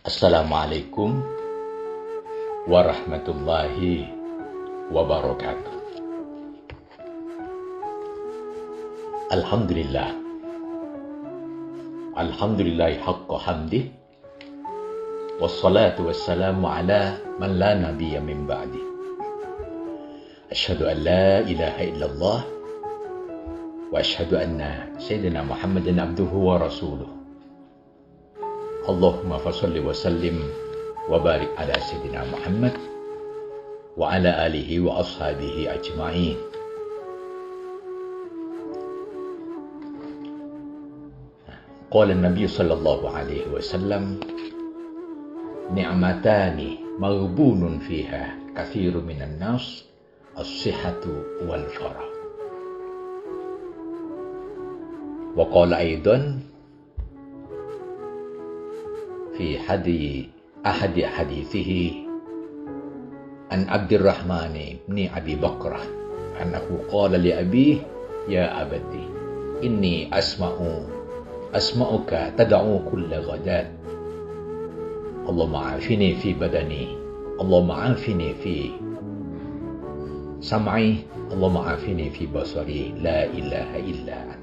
Assalamualaikum warahmatullahi wabarakatuh. Alhamdulillah. Alhamdulillahi haqqa hamdih. Wassalatu wassalamu ala man la nabiyya min ba'di. Asyhadu an la ilaha illallah wa asyhadu anna sayyidina Muhammadan abduhu wa rasuluh. Allahumma fasalli wa sallim wa barik ala sayyidina Muhammad wa ala alihi wa ashabihi ajma'in. Qala Nabi sallallahu alaihi wasallam, ni'matani maghbunun fiha katsirun minan nas, as-sihhatu wal farah. Wa qala aidan fi ahadi hadithihi an Abdurrahman ibn Abi Bakrah annahu qala li abihi ya abati inni asma'uka tad'u kulla ghadat Allahumma afini fi badani Allahumma afini fi sam'i Allahumma afini fi basari la ilaha illa anta.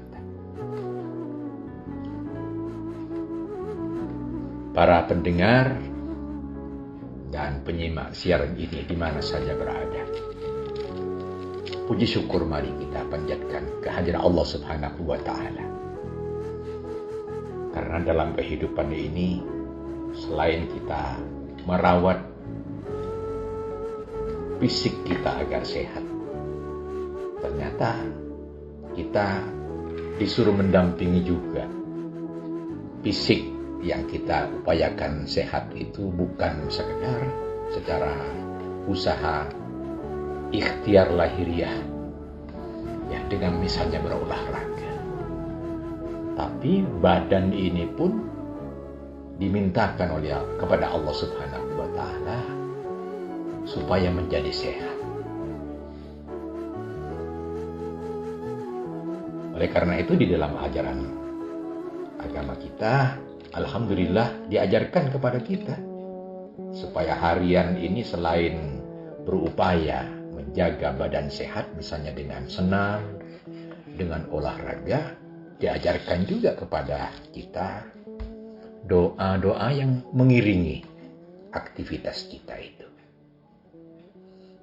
Para pendengar dan penyimak siaran ini di mana saja berada, puji syukur mari kita panjatkan kehadiran Allah Subhanahu wa Ta'ala. Karena dalam kehidupan ini, selain kita merawat fisik kita agar sehat, ternyata kita disuruh mendampingi juga fisik yang kita upayakan sehat itu bukan sekedar secara usaha ikhtiar lahiriah ya, dengan misalnya berolahraga, tapi badan ini pun dimintakan kepada Allah Subhanahu wa Ta'ala supaya menjadi sehat. Oleh karena itu di dalam ajaran agama kita, alhamdulillah diajarkan kepada kita supaya harian ini selain berupaya menjaga badan sehat misalnya dengan senam, dengan olahraga, diajarkan juga kepada kita doa-doa yang mengiringi aktivitas kita itu.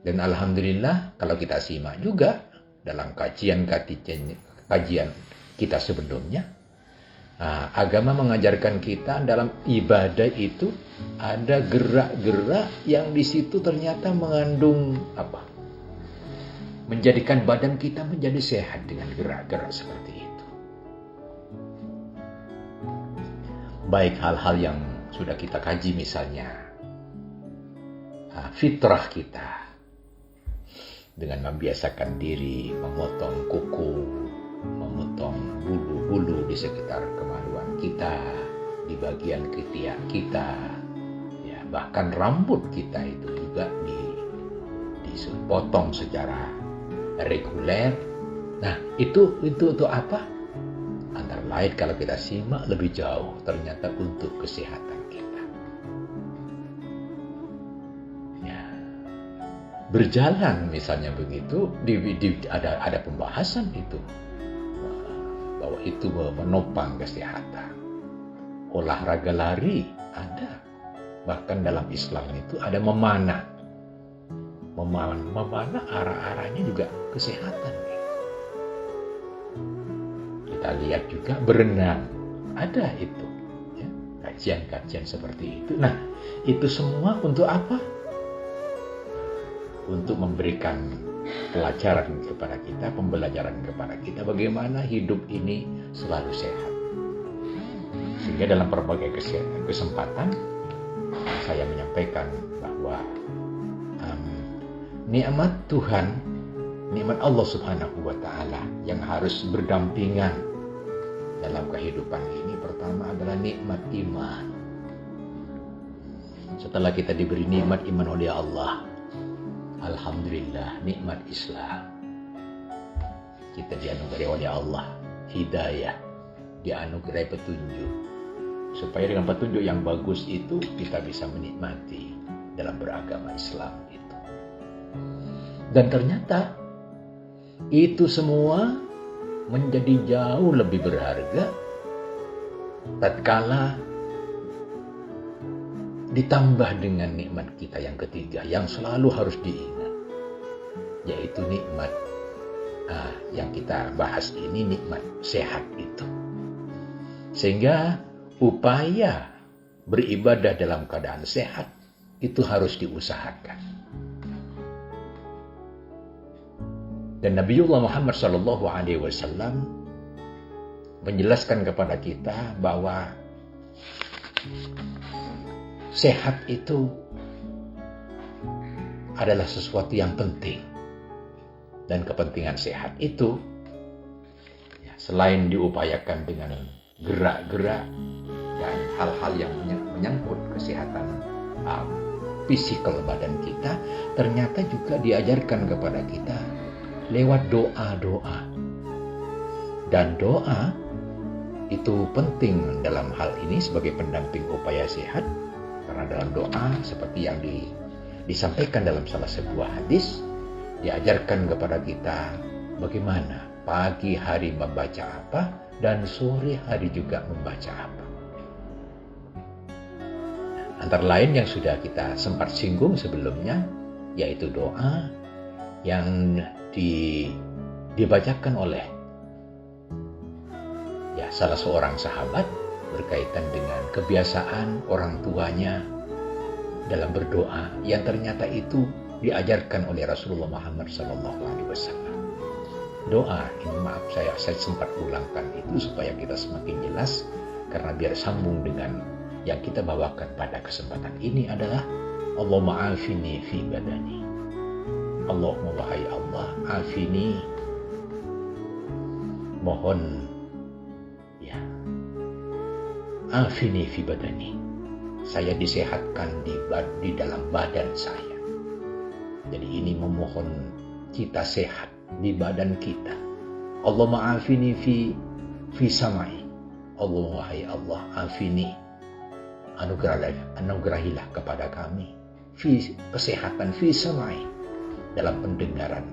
Dan alhamdulillah kalau kita simak juga dalam kajian kita sebelumnya, agama mengajarkan kita dalam ibadah itu ada gerak-gerak yang di situ ternyata mengandung menjadikan badan kita menjadi sehat dengan gerak-gerak seperti itu. Baik hal-hal yang sudah kita kaji misalnya fitrah kita dengan membiasakan diri memotong kuku, memotong bulu-bulu di sekitar kemaluan kita, di bagian ketiak kita, ya, bahkan rambut kita itu juga dipotong secara reguler. Nah, itu apa? Antara lain kalau kita simak lebih jauh, ternyata untuk kesehatan kita. Ya, berjalan misalnya begitu, ada pembahasan itu. Bahwa itu menopang kesehatan. Olahraga lari ada. Bahkan dalam Islam itu ada memanah. Memanah arah-arahnya juga kesehatan. Kita lihat juga berenang. Ada itu. Ya, kajian-kajian seperti itu. Nah, itu semua untuk apa? Untuk memberikan pelajaran kepada kita, pembelajaran kepada kita bagaimana hidup ini selalu sehat. Sehingga dalam berbagai kesempatan saya menyampaikan bahwa nikmat Tuhan, nikmat Allah Subhanahu wa Ta'ala yang harus berdampingan dalam kehidupan ini, pertama adalah nikmat iman. Setelah kita diberi nikmat iman oleh Allah, alhamdulillah nikmat Islam. Kita dianugerahi oleh Allah hidayah, dianugerahi petunjuk. supaya dengan petunjuk yang bagus itu kita bisa menikmati dalam beragama Islam itu. Dan ternyata itu semua menjadi jauh lebih berharga tatkala ditambah dengan nikmat kita yang ketiga yang selalu harus diingat, yaitu nikmat yang kita bahas ini, nikmat sehat itu. Sehingga upaya beribadah dalam keadaan sehat itu harus diusahakan. Dan Nabiullah Muhammad SAW menjelaskan kepada kita bahwa sehat itu adalah sesuatu yang penting. Dan kepentingan sehat itu selain diupayakan dengan gerak-gerak dan hal-hal yang menyangkut kesehatan fisikal badan kita, ternyata juga diajarkan kepada kita lewat doa-doa. Dan doa itu penting dalam hal ini sebagai pendamping upaya sehat, karena dalam doa seperti yang disampaikan dalam salah sebuah hadis, diajarkan kepada kita bagaimana pagi hari membaca apa dan sore hari juga membaca apa. Antara lain yang sudah kita sempat singgung sebelumnya, yaitu doa yang dibacakan oleh salah seorang sahabat berkaitan dengan kebiasaan orang tuanya dalam berdoa yang ternyata itu diajarkan oleh Rasulullah Muhammad SAW. Doa ini, maaf saya sempat ulangkan itu supaya kita semakin jelas, karena biar sambung dengan yang kita bawakan pada kesempatan ini adalah Allahumma afini fi badani. Allahumma wahai Allah, afini, mohon afini fi badani, saya disehatkan di dalam badan saya. Jadi ini memohon kita sehat di badan kita. Allahumma afini fi samai. Allah, wahai Allah, afini, anugerahilah kepada kami fi kesehatan fi samai, dalam pendengaran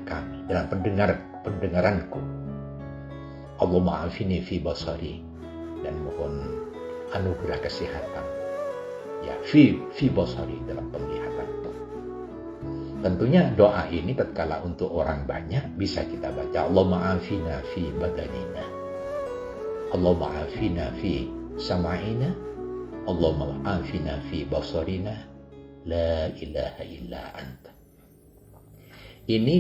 kami, dalam pendengaranku. Allahumma afini fi basari, dan mohon anugerah kesehatan fi basari, dalam penglihatanku. Tentunya doa ini tatkala untuk orang banyak bisa kita baca Allahumma afina fi badanina, Allahumma afina fi sama'ina, Allahumma afina fi basarina, la ilaha illa anta. Ini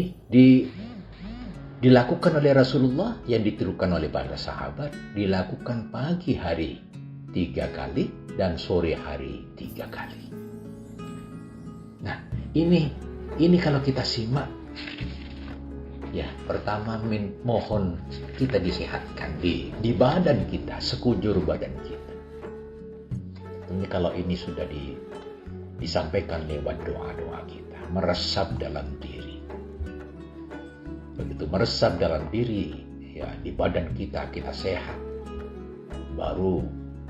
dilakukan oleh Rasulullah, yang ditirukan oleh para sahabat, dilakukan pagi hari 3 kali dan sore hari 3 kali. Nah, ini kalau kita simak, pertama mohon kita disehatkan di badan kita, sekujur badan kita. Tentunya kalau ini sudah disampaikan lewat doa-doa kita, meresap dalam diri. Begitu meresap dalam diri, di badan kita sehat, baru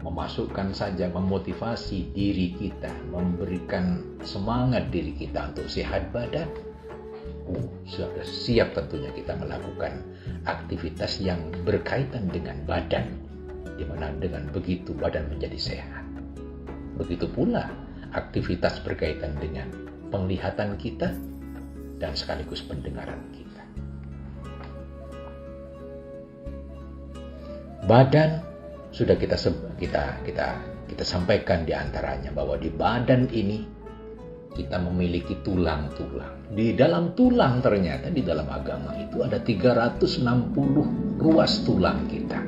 memasukkan saja, memotivasi diri kita, memberikan semangat diri kita untuk sehat badan. Sudah siap tentunya kita melakukan aktivitas yang berkaitan dengan badan, di mana dengan begitu badan menjadi sehat. Begitu pula aktivitas berkaitan dengan penglihatan kita dan sekaligus pendengaran kita. Badan sudah kita sampaikan di antaranya bahwa di badan ini kita memiliki tulang-tulang. Di dalam tulang, ternyata di dalam agama itu ada 360 ruas tulang kita.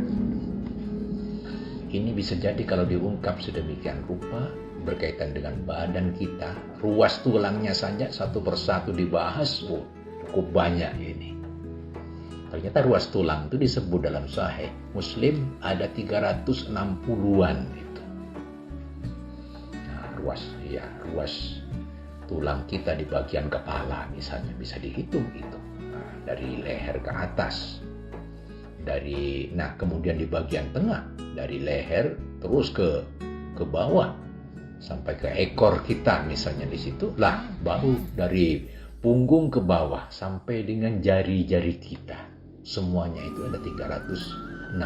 Ini bisa jadi kalau diungkap sedemikian rupa berkaitan dengan badan kita, ruas tulangnya saja satu persatu dibahas, cukup banyak ini. Ternyata ruas tulang itu disebut dalam Sahih Muslim ada 360-an itu. Nah, ruas tulang kita di bagian kepala misalnya bisa dihitung itu. Nah, dari leher ke atas kemudian di bagian tengah, dari leher terus ke bawah sampai ke ekor kita misalnya di situ lah, baru dari punggung ke bawah sampai dengan jari-jari kita, semuanya itu ada 360.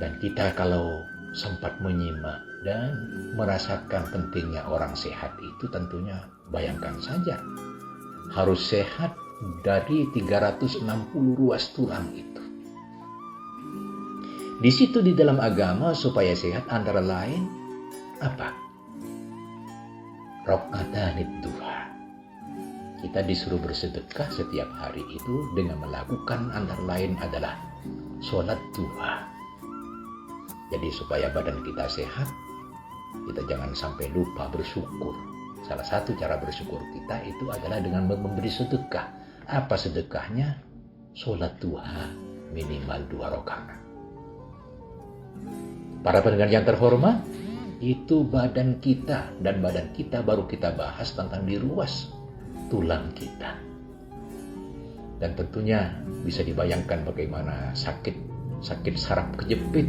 Dan kita kalau sempat menyimak dan merasakan pentingnya orang sehat itu, tentunya bayangkan saja harus sehat dari 360 ruas tulang itu. Di situ di dalam agama supaya sehat antara lain apa? Rakatanid duha. Kita disuruh bersedekah setiap hari itu dengan melakukan antara lain adalah sholat duha. Jadi supaya badan kita sehat, kita jangan sampai lupa bersyukur. Salah satu cara bersyukur kita itu adalah dengan memberi sedekah. Apa sedekahnya? Sholat duha minimal 2 rakaat. Para pendengar yang terhormat, itu badan kita, dan badan kita baru kita bahas tentang di ruas tulang kita. Dan tentunya bisa dibayangkan bagaimana sakit saraf kejepit.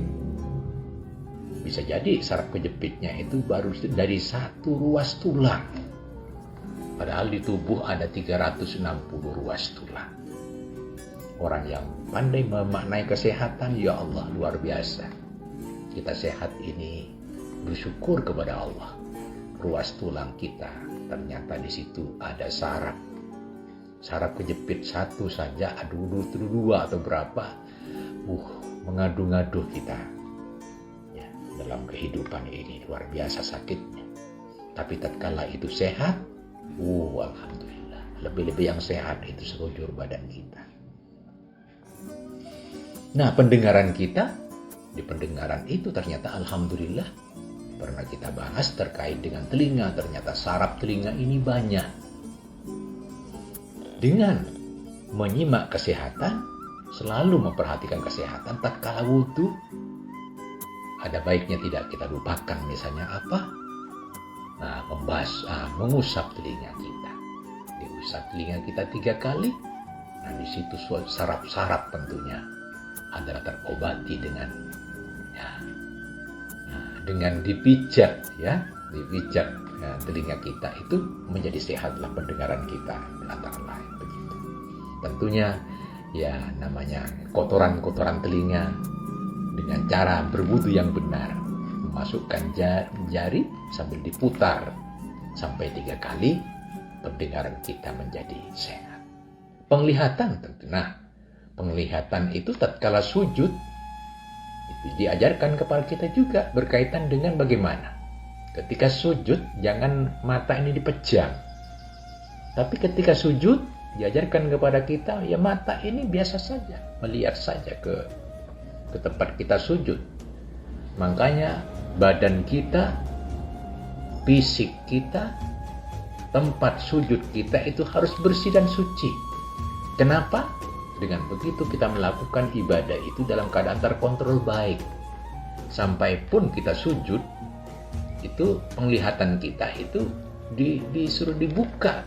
Bisa jadi saraf kejepitnya itu baru dari satu ruas tulang. Padahal di tubuh ada 360 ruas tulang. Orang yang pandai memaknai kesehatan, ya Allah, luar biasa. Kita sehat ini bersyukur kepada Allah. Ruas tulang kita, ternyata di situ ada saraf. Saraf kejepit satu saja, dua atau berapa. Mengadu-ngadu kita. Dalam kehidupan ini luar biasa sakitnya. Tapi tatkala itu sehat, alhamdulillah. Lebih-lebih yang sehat itu sekujur badan kita. Nah, pendengaran kita, di pendengaran itu ternyata alhamdulillah pernah kita bahas terkait dengan telinga. Ternyata saraf telinga ini banyak. Dengan menyimak kesehatan, selalu memperhatikan kesehatan tatkala wudhu, ada baiknya tidak kita lupakan misalnya apa? Mengusap telinga kita. Diusap telinga kita 3 kali. Nah, di situ saraf-saraf tentunya adalah terobati dengan dipijat ya, dipijat. Nah, telinga kita itu menjadi sehatlah pendengaran kita antara lain begitu. Tentunya ya namanya kotoran-kotoran telinga. Dengan cara berwudu yang benar, memasukkan jari sambil diputar sampai 3 kali, pendengaran kita menjadi sehat. Penglihatan tentu. Nah, penglihatan itu tatkala sujud itu diajarkan kepada kita juga berkaitan dengan bagaimana. Ketika sujud jangan mata ini dipejam. Tapi ketika sujud diajarkan kepada kita ya mata ini biasa saja, melihat saja ke tempat kita sujud. Makanya badan kita, fisik kita, tempat sujud kita itu harus bersih dan suci. Kenapa? Dengan begitu kita melakukan ibadah itu dalam keadaan terkontrol baik. Sampai pun kita sujud, itu penglihatan kita itu disuruh dibuka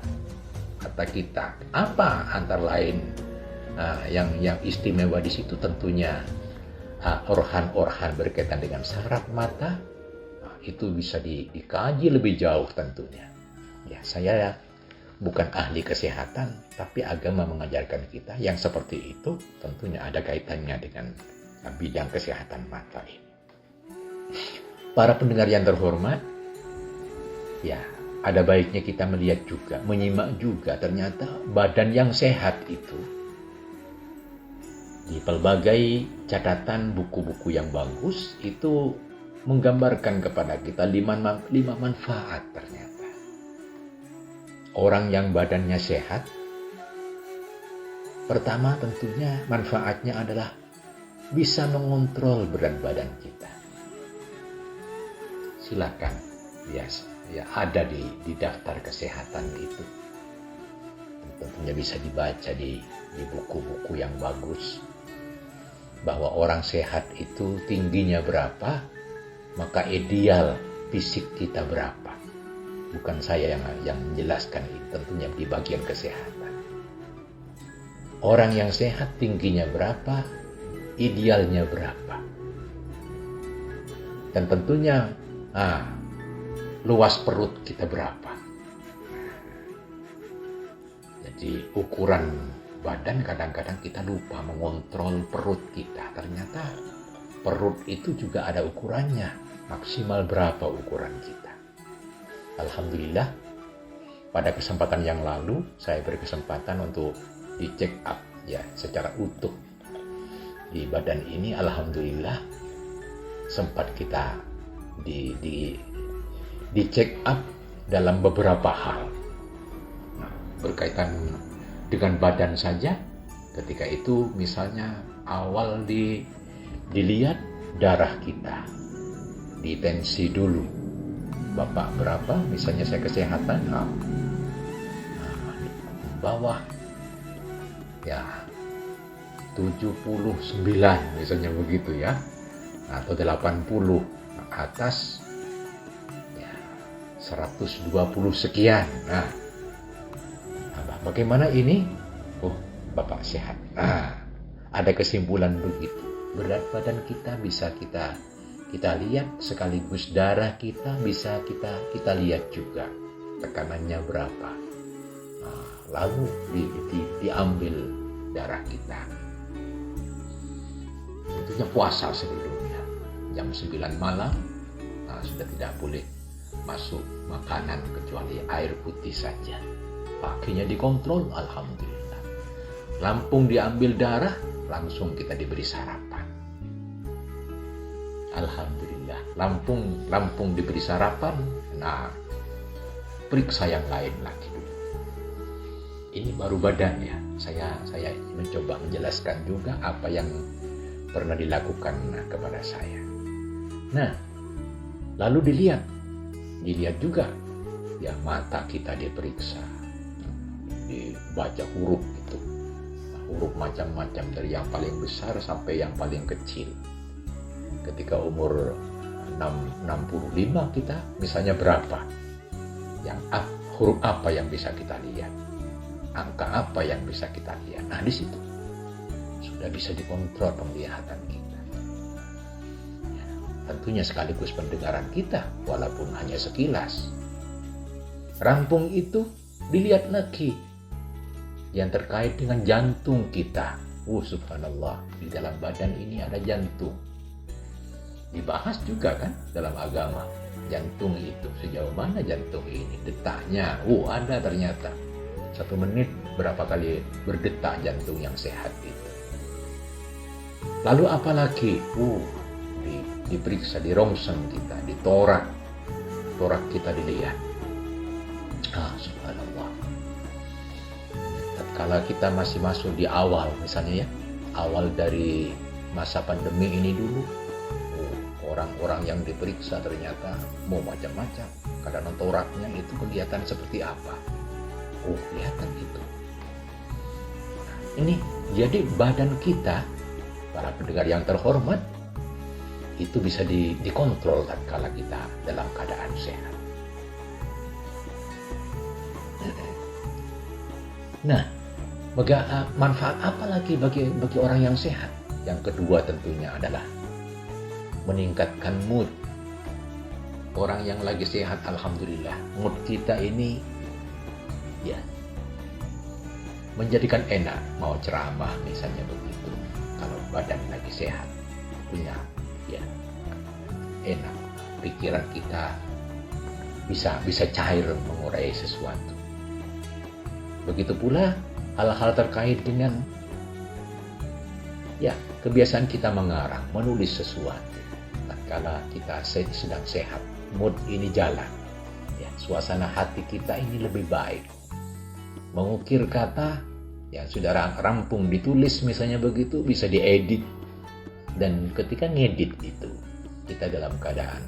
mata kita. Apa antara lain yang istimewa di situ tentunya organ-organ berkaitan dengan saraf mata. Itu bisa dikaji lebih jauh tentunya. Ya, saya bukan ahli kesehatan, tapi agama mengajarkan kita yang seperti itu tentunya ada kaitannya dengan bidang kesehatan mata ini. Para pendengar yang terhormat, ya ada baiknya kita melihat juga, menyimak juga ternyata badan yang sehat itu di pelbagai catatan buku-buku yang bagus itu menggambarkan kepada kita 5 manfaat ternyata. Orang yang badannya sehat, pertama tentunya manfaatnya adalah bisa mengontrol berat badan kita. Silakan, ya ada di daftar kesehatan itu. Tentunya bisa dibaca di buku-buku yang bagus. Bahwa orang sehat itu tingginya berapa, maka ideal fisik kita berapa. Bukan saya yang menjelaskan itu, tentunya di bagian kesehatan. Orang yang sehat tingginya berapa, idealnya berapa. Dan tentunya luas perut kita berapa. Jadi ukuran badan kadang-kadang kita lupa mengontrol perut kita. Ternyata perut itu juga ada ukurannya. Maksimal berapa ukuran kita. Alhamdulillah, pada kesempatan yang lalu saya berkesempatan untuk di-check up ya secara utuh di badan ini. Alhamdulillah sempat kita di check up dalam beberapa hal. Nah, berkaitan dengan badan saja, ketika itu misalnya awal dilihat darah kita, ditensi dulu. Bapak berapa? Misalnya saya kesehatan, bawah ya 79 misalnya begitu ya, atau 80, atas ya 120 sekian. Nah, bagaimana ini? Oh, Bapak sehat. Nah, ada kesimpulan begitu. Berat badan kita bisa kita lihat, sekaligus darah kita bisa kita lihat juga tekanannya berapa. Nah, lalu diambil darah kita. Tentunya puasa sebelumnya jam 9 malam sudah tidak boleh masuk makanan kecuali air putih saja. Paginya dikontrol, alhamdulillah. Lampung diambil darah, langsung kita diberi sarapan. Alhamdulillah, Lampung diberi sarapan. Nah, periksa yang lain lagi dulu. Ini baru badan ya. Saya mencoba menjelaskan juga apa yang pernah dilakukan kepada saya. Nah, lalu dilihat juga ya, mata kita diperiksa, dibaca huruf itu, huruf macam-macam dari yang paling besar sampai yang paling kecil. Ketika umur 65 kita misalnya berapa, yang huruf apa yang bisa kita lihat, angka apa yang bisa kita lihat. Nah, di situ sudah bisa dikontrol penglihatan kita. Ya, tentunya sekaligus pendengaran kita, walaupun hanya sekilas. Rampung itu dilihat lagi yang terkait dengan jantung kita. Subhanallah, di dalam badan ini ada jantung. Dibahas juga kan dalam agama. Jantung itu sejauh mana jantung ini, detaknya. Ada ternyata 1 menit berapa kali berdetak jantung yang sehat itu. Lalu apalagi? Diperiksa di rongsen kita, di torak kita dilihat. Subhanallah. Tatkala kita masih masuk di awal, misalnya ya, awal dari masa pandemi ini dulu, orang-orang yang diperiksa ternyata mau macam-macam. Kadang toraknya itu kelihatan seperti apa. Kelihatan itu. Nah, ini jadi badan kita, para pendengar yang terhormat, itu bisa dikontrol tatkala kita dalam keadaan sehat. Nah, manfaat apa lagi bagi orang yang sehat? Yang kedua tentunya adalah meningkatkan mood. Orang yang lagi sehat, alhamdulillah, mood kita ini ya menjadikan enak mau ceramah misalnya begitu. Kalau badan lagi sehat, punya ya enak, pikiran kita bisa cair mengurai sesuatu. Begitu pula hal-hal terkait dengan ya kebiasaan kita mengarang, menulis sesuatu. Tatkala kita sedang sehat, mood ini jalan, ya, suasana hati kita ini lebih baik. Mengukir kata yang sudah rampung ditulis misalnya begitu, bisa diedit. Dan ketika ngedit itu, kita dalam keadaan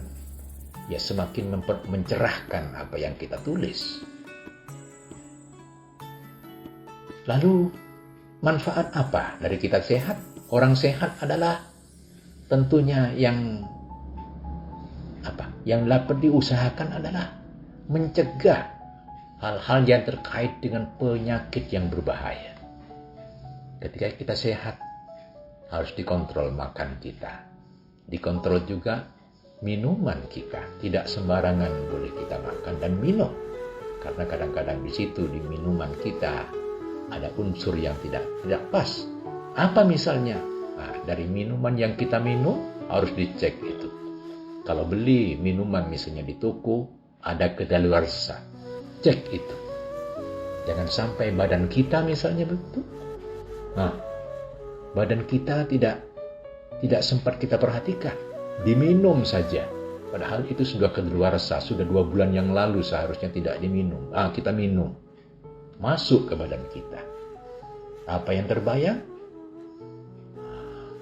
ya semakin mencerahkan apa yang kita tulis. Lalu manfaat apa dari kita sehat? Orang sehat adalah tentunya yang dapat diusahakan adalah mencegah hal-hal yang terkait dengan penyakit yang berbahaya. Ketika kita sehat, harus dikontrol makan kita. Dikontrol juga minuman kita. Tidak sembarangan boleh kita makan dan minum. Karena kadang-kadang di situ di minuman kita ada unsur yang tidak pas. Apa misalnya? Nah, dari minuman yang kita minum harus dicek itu. Kalau beli minuman misalnya di toko, ada kedaluarsa. Cek itu. Jangan sampai badan kita misalnya begitu. Nah, badan kita tidak sempat kita perhatikan. Diminum saja. Padahal itu sudah kedaluarsa. Sudah 2 bulan yang lalu seharusnya tidak diminum. Kita minum. Masuk ke badan kita. Apa yang terbayang?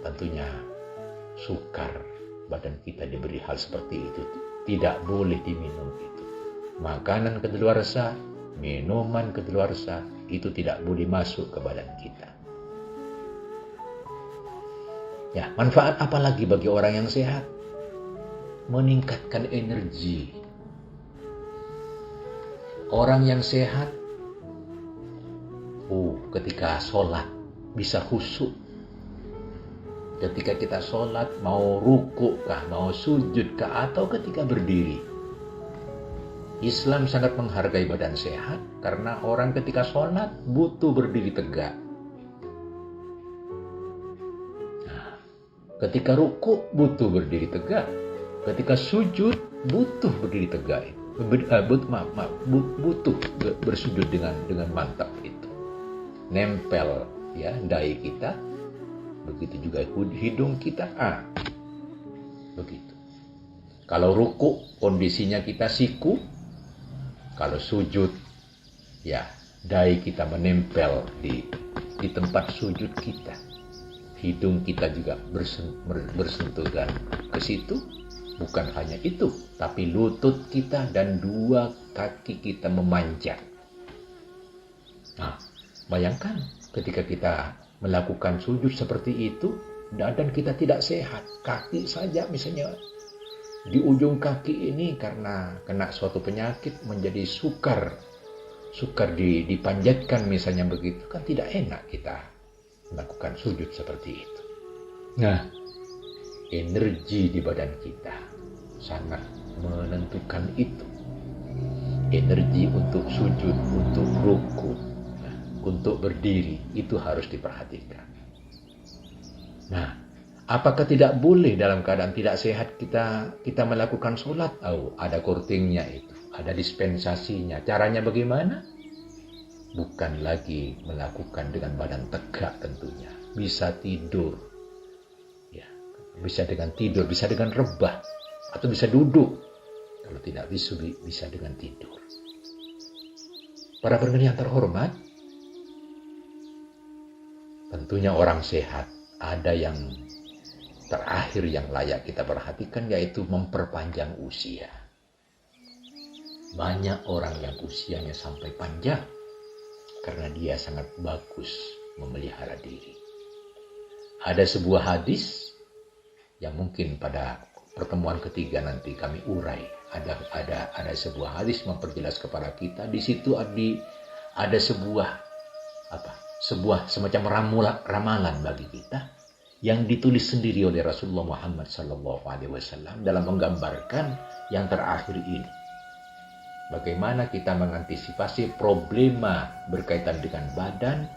Tentunya sukar. Badan kita diberi hal seperti itu. Tidak boleh diminum itu. Makanan kedaluarsa, minuman kedaluarsa, itu tidak boleh masuk ke badan kita. Ya, manfaat apa lagi bagi orang yang sehat? Meningkatkan energi. Orang yang sehat, ketika sholat bisa khusyuk. Ketika kita sholat, mau ruku kah, mau sujud kah, atau ketika berdiri. Islam sangat menghargai badan sehat karena orang ketika sholat butuh berdiri tegak. Nah, ketika ruku butuh berdiri tegak. Ketika sujud butuh berdiri tegak. Butuh bersujud dengan mantap itu. Nempel ya dahi kita. Begitu juga hidung kita. Begitu. Kalau ruku kondisinya kita siku. Kalau sujud ya dahi kita menempel di tempat sujud kita. Hidung kita juga bersentuhan ke situ. Bukan hanya itu, tapi lutut kita dan 2 kaki kita memanjang. Nah, bayangkan ketika kita melakukan sujud seperti itu, dan kita tidak sehat. Kaki saja misalnya, di ujung kaki ini karena kena suatu penyakit menjadi sukar dipanjatkan misalnya begitu, kan tidak enak kita melakukan sujud seperti itu. Nah, energi di badan kita sangat menentukan itu. Energi untuk sujud, untuk ruku, untuk berdiri, itu harus diperhatikan. Nah, apakah tidak boleh dalam keadaan tidak sehat kita melakukan sholat? Ada kortingnya itu, ada dispensasinya. Caranya bagaimana? Bukan lagi melakukan dengan badan tegak tentunya. Bisa tidur, ya, bisa dengan tidur, bisa dengan rebah, atau bisa duduk. Kalau tidak bisa dengan tidur. Para pendengar yang terhormat, tentunya orang sehat ada yang terakhir yang layak kita perhatikan, yaitu memperpanjang usia. Banyak orang yang usianya sampai panjang karena dia sangat bagus memelihara diri. Ada sebuah hadis yang mungkin pada pertemuan ketiga nanti kami urai. Ada sebuah hadis memperjelas kepada kita. Di situ ada sebuah semacam ramalan bagi kita yang ditulis sendiri oleh Rasulullah Muhammad SAW dalam menggambarkan yang terakhir ini. Bagaimana kita mengantisipasi problema berkaitan dengan badan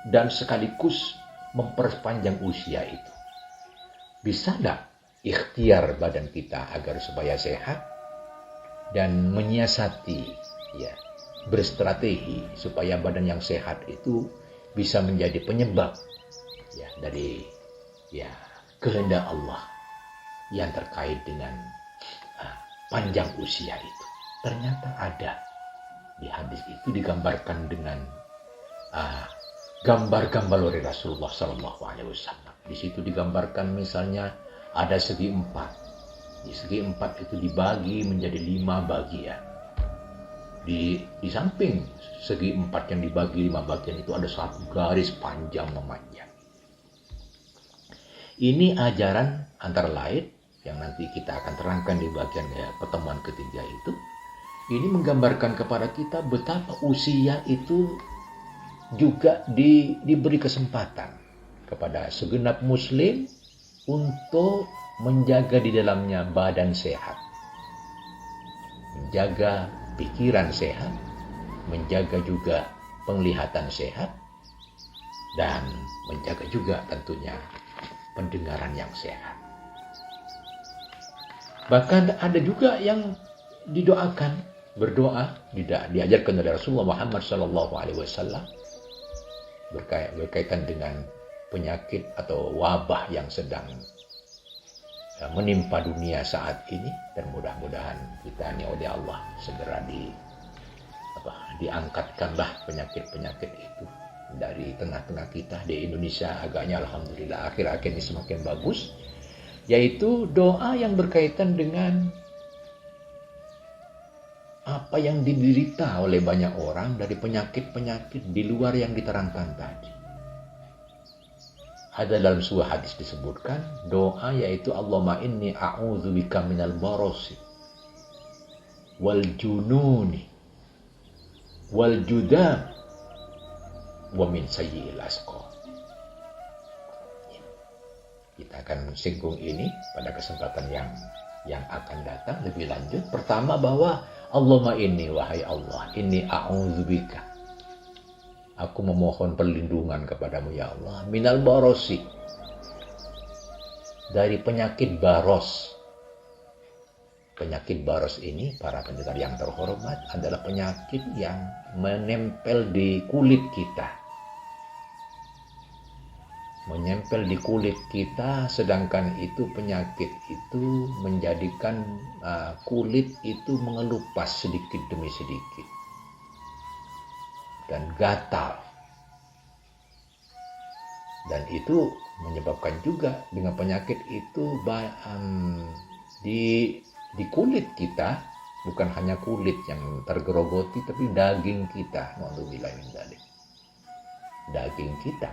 dan sekaligus memperpanjang usia itu. Bisa tidak ikhtiar badan kita agar supaya sehat dan menyiasati, ya, berstrategi supaya badan yang sehat itu bisa menjadi penyebab, ya, dari, ya, kehendak Allah yang terkait dengan panjang usia itu. Ternyata ada di hadis itu digambarkan dengan gambar-gambar oleh Rasulullah SAW. Di situ digambarkan misalnya ada segi 4. Di segi 4 itu dibagi menjadi 5 bagian. Di samping segi 4 yang dibagi 5 bagian itu ada satu garis panjang memanjang. Ini ajaran antara lain yang nanti kita akan terangkan di bagian pertemuan ketiga itu. Ini menggambarkan kepada kita betapa usia itu juga diberi kesempatan kepada segenap muslim untuk menjaga di dalamnya badan sehat, menjaga pikiran sehat, menjaga juga penglihatan sehat, dan menjaga juga tentunya pendengaran yang sehat. Bahkan ada juga yang didoakan, berdoa, diajarkan oleh Rasulullah Muhammad SAW berkaitan dengan penyakit atau wabah yang sedang menimpa dunia saat ini, dan mudah-mudahan kita ini oleh Allah segera diangkatkanlah penyakit-penyakit itu dari tengah-tengah kita. Di Indonesia agaknya alhamdulillah akhir-akhir ini semakin bagus, yaitu doa yang berkaitan dengan apa yang diderita oleh banyak orang dari penyakit-penyakit di luar yang diterangkan tadi. Ada dalam sebuah hadis disebutkan doa yaitu Allahumma inni a'udzubika minal barasi wal jununi wal judam wa min sayyi'il asqam. Kita akan singgung ini pada kesempatan yang akan datang lebih lanjut. Pertama, bahwa Allahumma inni, wahai Allah, inni a'udzubika, aku memohon perlindungan kepadamu ya Allah, minal barosi, dari penyakit baros. Penyakit baros ini, para pendengar yang terhormat, adalah penyakit yang menempel di kulit kita. Menempel di kulit kita, sedangkan itu penyakit itu menjadikan kulit itu mengelupas sedikit demi sedikit dan gatal, dan itu menyebabkan juga dengan penyakit itu di kulit kita, bukan hanya kulit yang tergerogoti, tapi daging kita, na'udzubillah min dzalik, daging kita.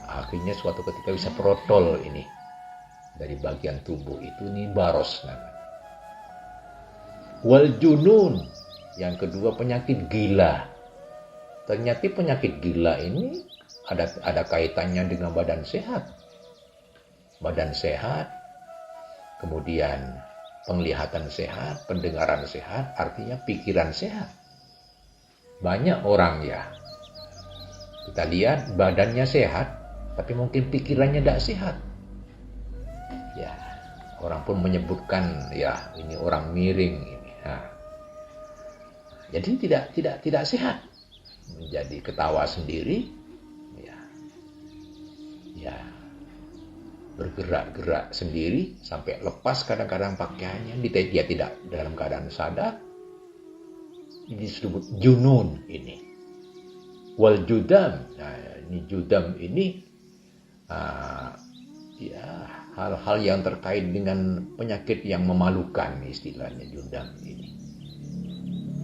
Akhirnya suatu ketika bisa protol ini dari bagian tubuh itu, ini baros namanya. Wal junun, yang kedua penyakit gila. Ternyata penyakit gila ini ada kaitannya dengan badan sehat. Badan sehat, kemudian penglihatan sehat, pendengaran sehat, artinya pikiran sehat. Banyak orang ya, kita lihat badannya sehat, tapi mungkin pikirannya tidak sehat. Ya, orang pun menyebutkan ya ini orang miring ini. Nah, jadi tidak sehat, menjadi ketawa sendiri, ya bergerak-gerak sendiri sampai lepas kadang-kadang pakaiannya, dia tidak dalam keadaan sadar. Ini disebut junun ini. Wal judam, nah ini judam ini ya hal-hal yang terkait dengan penyakit yang memalukan, istilahnya judam ini.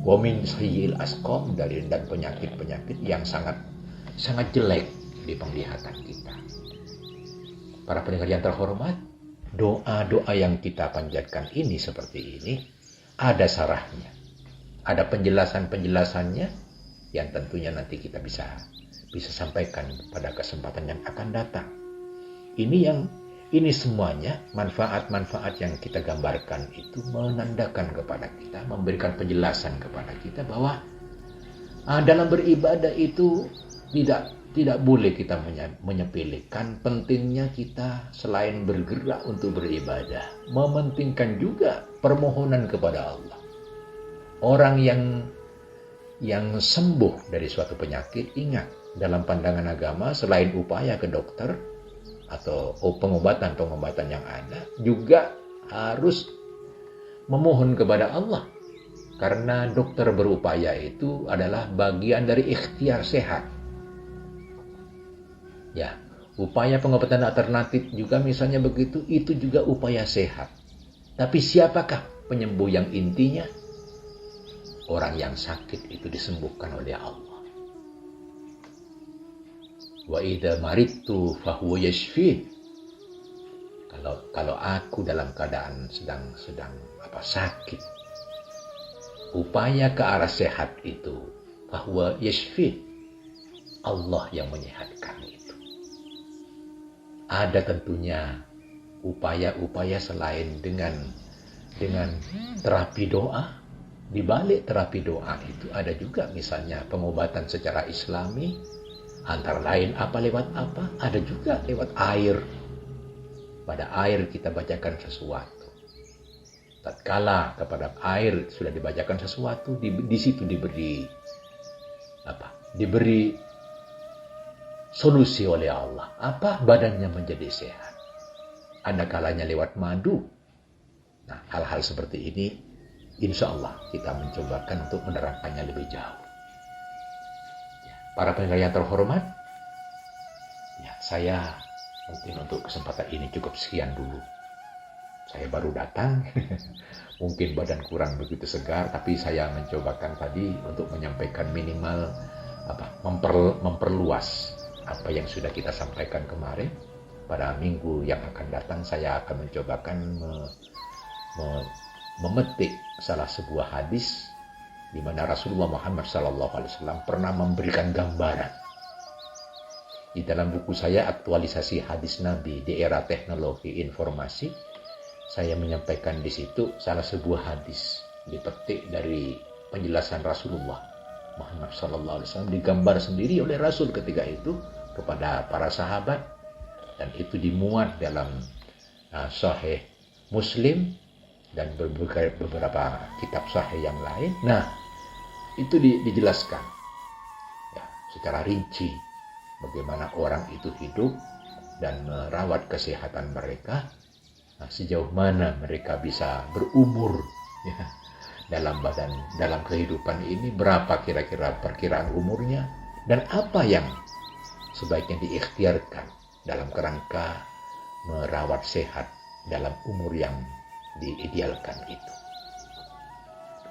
Wa min sayyi'il asqam, dan penyakit-penyakit yang sangat jelek di penglihatan kita. Para pendengar yang terhormat, doa-doa yang kita panjatkan ini seperti ini ada syarahnya, ada penjelasannya yang tentunya nanti kita bisa sampaikan pada kesempatan yang akan datang. Ini semuanya manfaat-manfaat yang kita gambarkan itu menandakan kepada kita, memberikan penjelasan kepada kita bahwa dalam beribadah itu tidak boleh kita menyepelekan pentingnya kita selain bergerak untuk beribadah, mementingkan juga permohonan kepada Allah. Orang yang sembuh dari suatu penyakit, ingat, dalam pandangan agama selain upaya ke dokter atau pengobatan yang ada, juga harus memohon kepada Allah, karena dokter berupaya itu adalah bagian dari ikhtiar sehat. Ya, upaya pengobatan alternatif juga misalnya begitu, itu juga upaya sehat. Tapi siapakah penyembuh yang intinya? Orang yang sakit itu disembuhkan oleh Allah. Wa idza maridtu fahuwa yashfi. Kalau aku dalam keadaan sedang sakit, upaya ke arah sehat itu fahuwa yashfi, Allah yang menyehatkan itu. Ada tentunya upaya-upaya selain dengan terapi doa. Di balik terapi doa itu ada juga misalnya pengobatan secara Islami, antara lain lewat apa? Ada juga lewat air. Pada air kita bacakan sesuatu. Tatkala kepada air sudah dibacakan sesuatu, di situ diberi solusi oleh Allah. Badannya menjadi sehat. Ada kalanya lewat madu. Nah, hal-hal seperti ini insya Allah kita mencobakan untuk menerapkannya lebih jauh. Para pendengar yang terhormat, saya mungkin untuk kesempatan ini cukup sekian dulu. Saya baru datang, mungkin badan kurang begitu segar, tapi saya mencobakan tadi untuk menyampaikan minimal memperluas apa yang sudah kita sampaikan kemarin. Pada minggu yang akan datang saya akan mencobakan memetik salah sebuah hadis di mana Rasulullah Muhammad SAW pernah memberikan gambaran. Di dalam buku saya Aktualisasi Hadis Nabi di Era Teknologi Informasi, saya menyampaikan di situ salah sebuah hadis dipetik dari penjelasan Rasulullah Muhammad SAW, digambar sendiri oleh Rasul ketika itu kepada para sahabat, dan itu dimuat dalam Sahih Muslim dan beberapa kitab sahih yang lain. Nah, itu dijelaskan secara rinci bagaimana orang itu hidup dan merawat kesehatan mereka. Nah, sejauh mana mereka bisa berumur dalam kehidupan ini, berapa kira-kira perkiraan umurnya, dan apa yang sebaiknya diikhtiarkan dalam kerangka merawat sehat dalam umur yang diidealkan itu.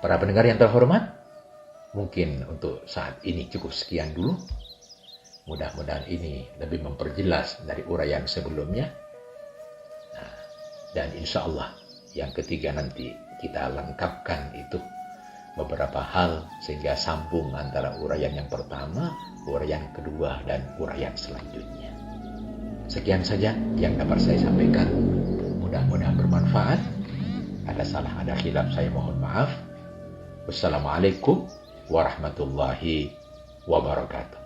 Para pendengar yang terhormat, mungkin untuk saat ini cukup sekian dulu. Mudah-mudahan ini lebih memperjelas dari uraian sebelumnya. Dan insya Allah yang ketiga nanti kita lengkapkan itu beberapa hal sehingga sambung antara uraian yang pertama, uraian kedua, dan uraian selanjutnya. Sekian saja yang dapat saya sampaikan. Mudah-mudahan bermanfaat. Ada salah, ada khilaf, saya mohon maaf. Wassalamualaikum warahmatullahi wabarakatuh.